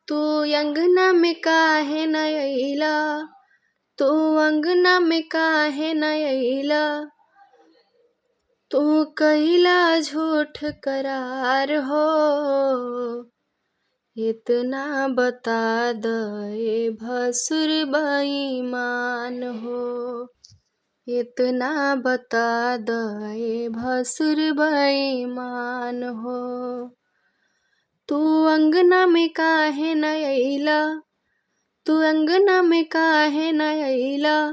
तू अंगना में काहे न अइला, तू अंगना में काहे न अइला, तू कइला झूठ करार हो। इतना बता दे भसुर बेईमान हो, इतना बता दे भसुर बेईमान हो। तू अंगना में काहे न अइला, तू अंगना में काहे न अइला,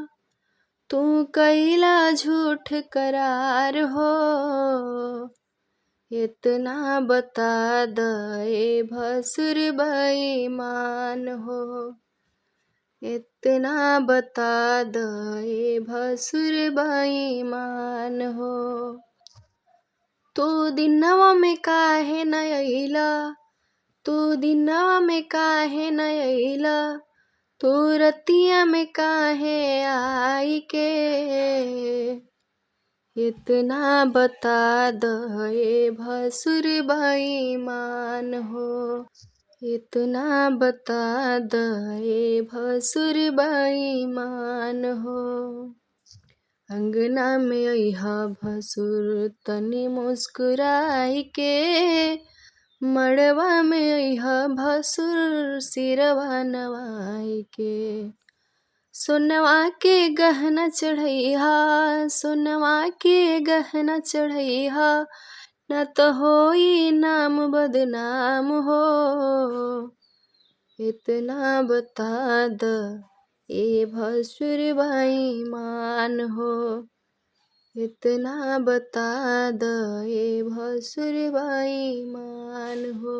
तू कइला झूठ करार हो। इतना बता दे भसुर बेईमान हो, इतना बता दे भसुर बेईमान हो। तू दिनवा में काहे न अइला, तू दिनवा में काहे न अइला, तू रतिया में काहे आई के। इतना बता दे भसुर बेईमान हो, इतना बता दे भसुर बेईमान हो। अंगना में अइहा भसुर तनी मुस्कुराई के, मड़वा में अइहा भसुर सिरवा नवाई के। सोनवा के गहना चढ़इहा, सोनवा के गहना चढ़इहा, न तो होई नाम बदनाम हो। इतना बता द ए भसुर बेईमान हो, इतना बता द ए भसुर बेईमान हो।